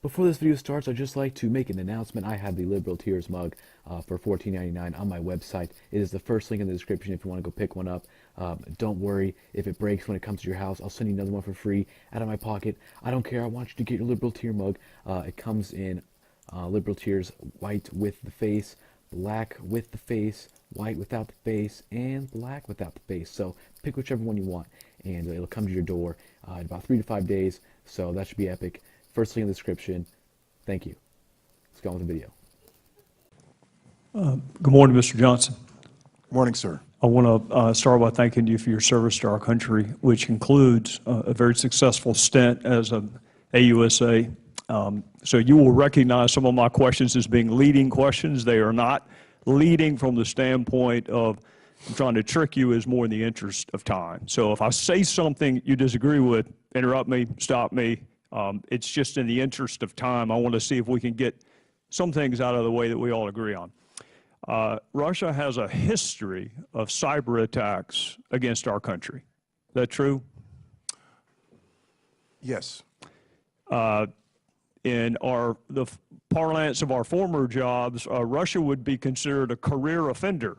Before this video starts, I'd just like to make an announcement. I have the Liberal Tears mug for $14.99 on my website. It is the first link in the description if you want to go pick one up. Don't worry if it breaks when it comes to your house. I'll send you another one for free out of my pocket. I don't care. I want you to get your Liberal Tear mug. It comes in Liberal Tears white with the face, black with the face, white without the face, and black without the face. So pick whichever one you want, and it'll come to your door in about 3 to 5 days. So that should be epic. First link in the description. Thank you. Let's go on with the video. Good morning, Mr. Johnson. Morning, sir. I want to start by thanking you for your service to our country, which includes a very successful stint as an AUSA. So you will recognize some of my questions as being leading questions. They are not leading from the standpoint of I'm trying to trick you, is more in the interest of time. So if I say something you disagree with, interrupt me, stop me. It's just in the interest of time. I want to see if we can get some things out of the way that we all agree on. Russia has a history of cyber attacks against our country. Is that true? Yes. In the parlance of our former jobs, Russia would be considered a career offender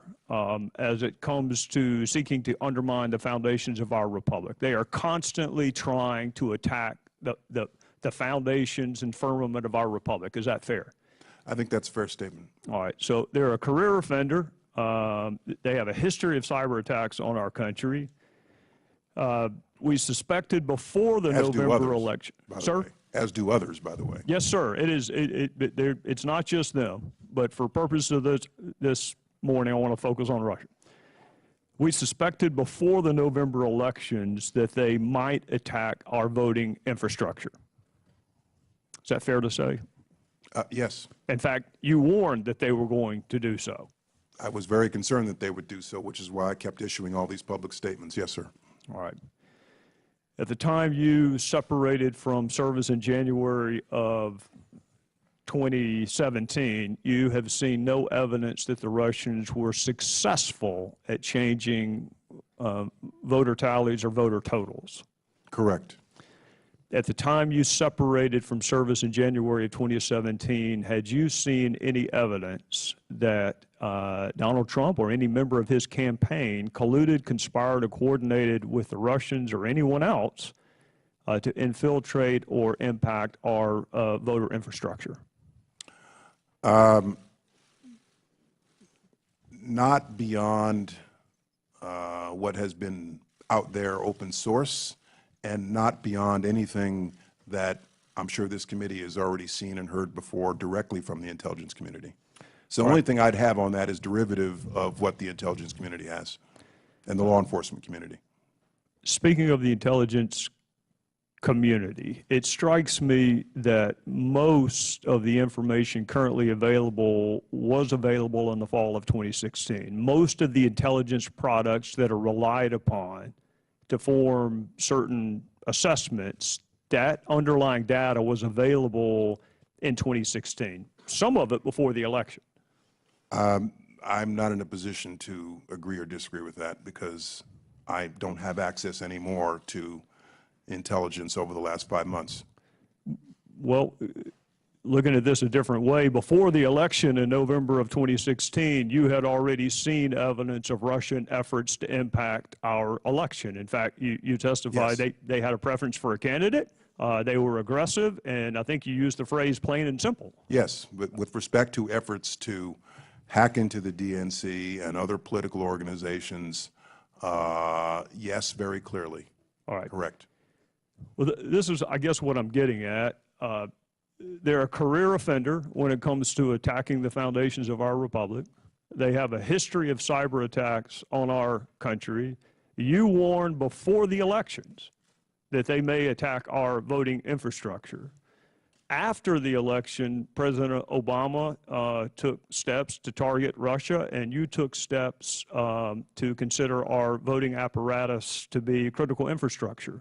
as it comes to seeking to undermine the foundations of our republic. They are constantly trying to attack the foundations and firmament of our republic. Is that fair? I think that's a fair statement. All right. So they're a career offender. They have a history of cyber attacks on our country. We suspected before the November election. Sir? As do others, by the way. Yes, sir. It is. It's not just them. But for purposes of this morning, I want to focus on Russia. We suspected before the November elections that they might attack our voting infrastructure. Is that fair to say? Yes. In fact, you warned that they were going to do so. I was very concerned that they would do so, which is why I kept issuing all these public statements. Yes, sir. All right. At the time you separated from service in January of 2017, you have seen no evidence that the Russians were successful at changing voter tallies or voter totals. Correct. At the time you separated from service in January of 2017, had you seen any evidence that Donald Trump or any member of his campaign colluded, conspired, or coordinated with the Russians or anyone else to infiltrate or impact our voter infrastructure? Not beyond what has been out there open source, and not beyond anything that I'm sure this committee has already seen and heard before directly from the intelligence community. So the only thing I'd have on that is derivative of what the intelligence community has and the law enforcement community. Speaking of the intelligence community, it strikes me that most of the information currently available was available in the fall of 2016. Most of the intelligence products that are relied upon to form certain assessments, that underlying data was available in 2016, some of it before the election. I'm not in a position to agree or disagree with that because I don't have access anymore to intelligence over the last 5 months. Well, looking at this a different way, before the election in November of 2016, you had already seen evidence of Russian efforts to impact our election. In fact, you testified they had a preference for a candidate, they were aggressive, and I think you used the phrase plain and simple. Yes, but with respect to efforts to hack into the DNC and other political organizations, yes, very clearly. All right. Correct. Well, this is, I guess, what I'm getting at. They're a career offender when it comes to attacking the foundations of our republic. They have a history of cyber attacks on our country. You warned before the elections that they may attack our voting infrastructure. After the election, President Obama took steps to target Russia, and you took steps to consider our voting apparatus to be critical infrastructure.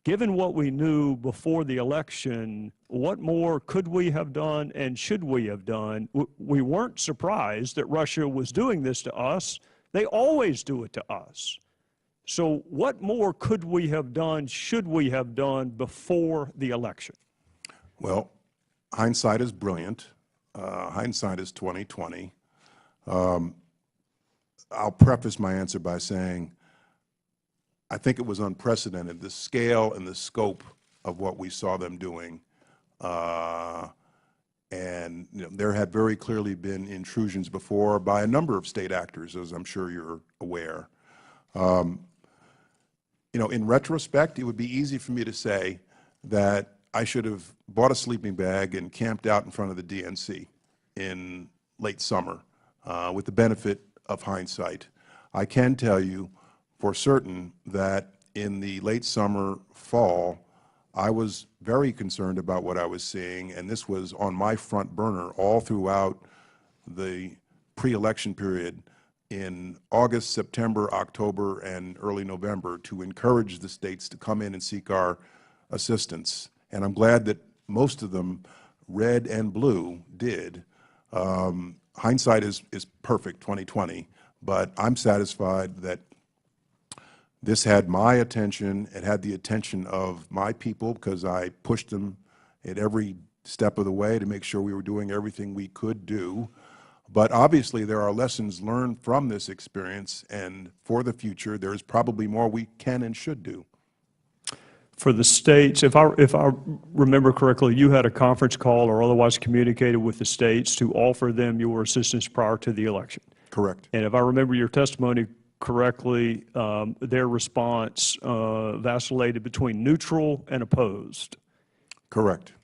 Given what we knew before the election, what more could we have done and should we have done? We weren't surprised that Russia was doing this to us. They always do it to us. So what more could we have done, should we have done before the election? Well, hindsight is brilliant. Hindsight is 20/20. I'll preface my answer by saying I think it was unprecedented, the scale and the scope of what we saw them doing. And there had very clearly been intrusions before by a number of state actors, as I'm sure you're aware. In retrospect, it would be easy for me to say that I should have bought a sleeping bag and camped out in front of the DNC in late summer with the benefit of hindsight. I can tell you for certain that in the late summer, fall, I was very concerned about what I was seeing, and this was on my front burner all throughout the pre-election period in August, September, October, and early November to encourage the states to come in and seek our assistance. And I'm glad that most of them, red and blue, did. Hindsight is perfect, 20/20, but I'm satisfied that this had my attention. It had the attention of my people because I pushed them at every step of the way to make sure we were doing everything we could do. But obviously there are lessons learned from this experience, and for the future there's probably more we can and should do. For the states, if I remember correctly, you had a conference call or otherwise communicated with the states to offer them your assistance prior to the election. Correct. And if I remember your testimony correctly, their response vacillated between neutral and opposed. Correct.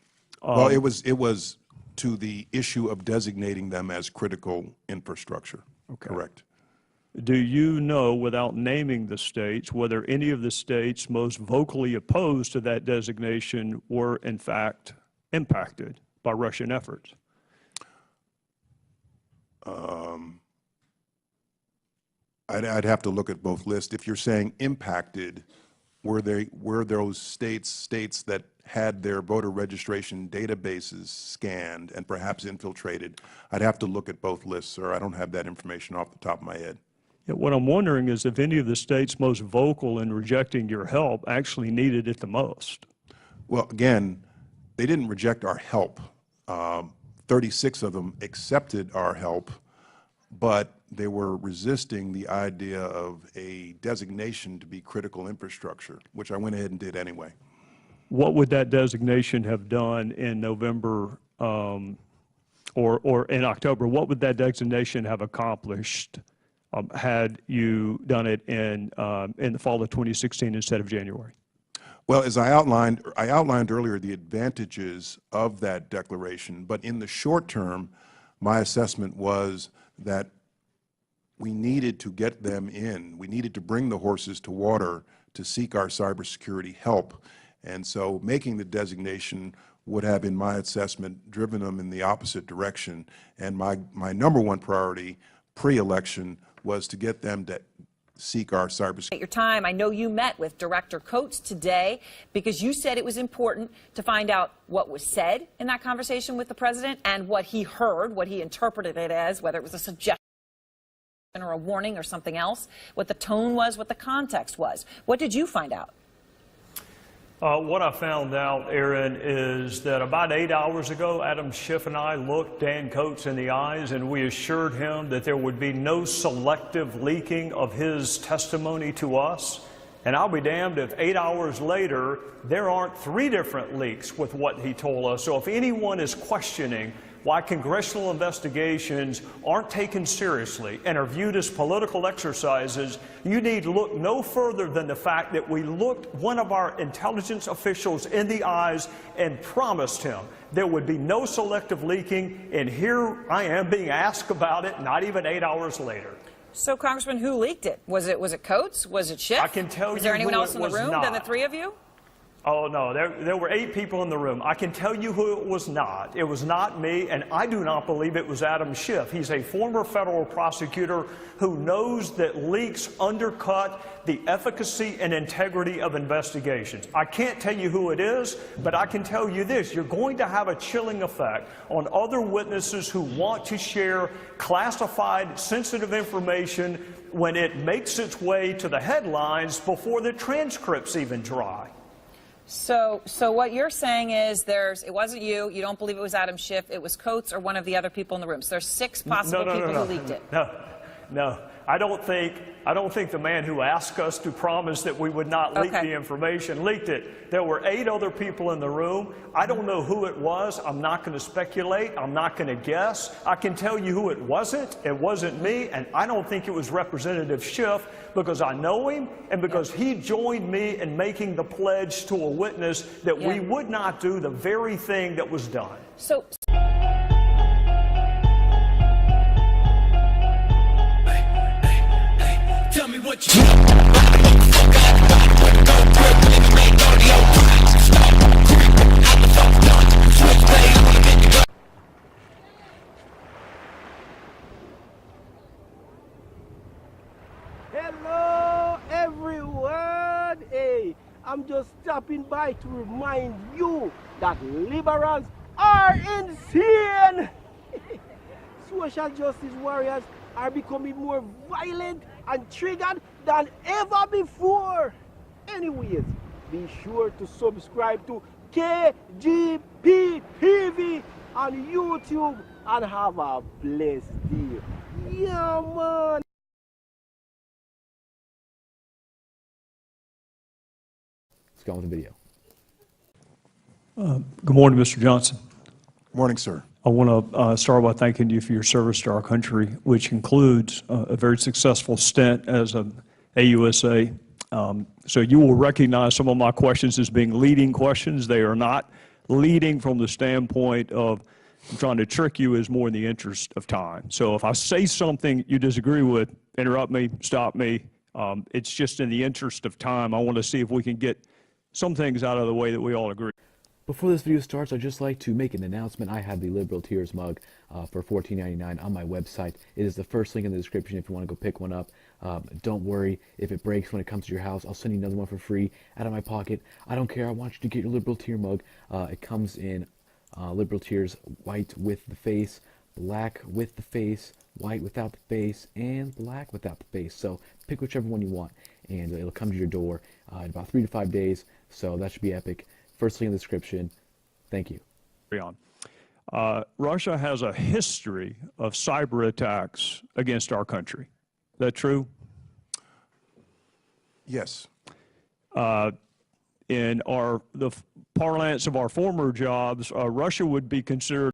Well, it was to the issue of designating them as critical infrastructure. Okay. Correct. Do you know, without naming the states, whether any of the states most vocally opposed to that designation were in fact impacted by Russian efforts? I'd have to look at both lists. If you're saying impacted, were those states that had their voter registration databases scanned and perhaps infiltrated? I'd have to look at both lists, sir. I don't have that information off the top of my head. Yeah, what I'm wondering is if any of the states most vocal in rejecting your help actually needed it the most. Well, again, they didn't reject our help. 36 of them accepted our help, but they were resisting the idea of a designation to be critical infrastructure, which I went ahead and did anyway. What would that designation have done in November or in October? What would that designation have accomplished had you done it in the fall of 2016 instead of January? Well, as I outlined earlier the advantages of that declaration, but in the short term, my assessment was that we needed to get them in. We needed to bring the horses to water to seek our cybersecurity help. And so making the designation would have, in my assessment, driven them in the opposite direction. And my number one priority pre-election was to get them to seek our cybersecurity. At your time, I know you met with Director Coates today because you said it was important to find out what was said in that conversation with the president and what he heard, what he interpreted it as, whether it was a suggestion or a warning or something else, what the tone was, what the context was. What did you find out? What I found out, Aaron, is that about 8 hours ago, Adam Schiff and I looked Dan Coates in the eyes and we assured him that there would be no selective leaking of his testimony to us. And I'll be damned if 8 hours later, there aren't 3 different leaks with what he told us. So if anyone is questioning why congressional investigations aren't taken seriously and are viewed as political exercises, you need to look no further than the fact that we looked one of our intelligence officials in the eyes and promised him there would be no selective leaking, and here I am being asked about it not even 8 hours later. So, Congressman, who leaked it? Was it Coates? Was it Schiff? I can tell you. Was there anyone else in the room not. than the 3 of you? Oh, no, there were 8 people in the room. I can tell you who it was not. It was not me, and I do not believe it was Adam Schiff. He's a former federal prosecutor who knows that leaks undercut the efficacy and integrity of investigations. I can't tell you who it is, but I can tell you this. You're going to have a chilling effect on other witnesses who want to share classified, sensitive information when it makes its way to the headlines before the transcripts even dry. So what you're saying is it wasn't you don't believe it was Adam Schiff, it was Coates or one of the other people in the room. So there's 6 possible people who leaked it. No. I don't think the man who asked us to promise that we would not leak the information leaked it. There were 8 other people in the room. I don't know who it was. I'm not going to speculate. I'm not going to guess. I can tell you who it wasn't. It wasn't me, and I don't think it was Representative Schiff because I know him and because he joined me in making the pledge to a witness that we would not do the very thing that was done. So tell me what you Hello everyone. Hey, I'm just stopping by to remind you that liberals are insane. Social justice warriors are becoming more violent and triggered than ever before. Anyways, be sure to subscribe to KGP TV on YouTube and have a blessed day. Yeah, man. Let's go on with the video. Good morning, Mr. Johnson. Morning, sir. I want to start by thanking you for your service to our country, which includes a very successful stint as an AUSA. So you will recognize some of my questions as being leading questions. They are not leading from the standpoint of I'm trying to trick you, is more in the interest of time. So if I say something you disagree with, interrupt me, stop me. It's just in the interest of time. I want to see if we can get some things out of the way that we all agree. Before this video starts, I'd just like to make an announcement. I have the Liberal Tears mug for $14.99 on my website. It is the first link in the description if you want to go pick one up. Don't worry if it breaks when it comes to your house. I'll send you another one for free out of my pocket. I don't care. I want you to get your Liberal Tear mug. It comes in Liberal Tears white with the face, black with the face, white without the face, and black without the face. So pick whichever one you want, and it'll come to your door in about 3 to 5 days. So that should be epic. First link in the description. Thank you. Russia has a history of cyber attacks against our country. Is that true? Yes. In the parlance of our former jobs, Russia would be considered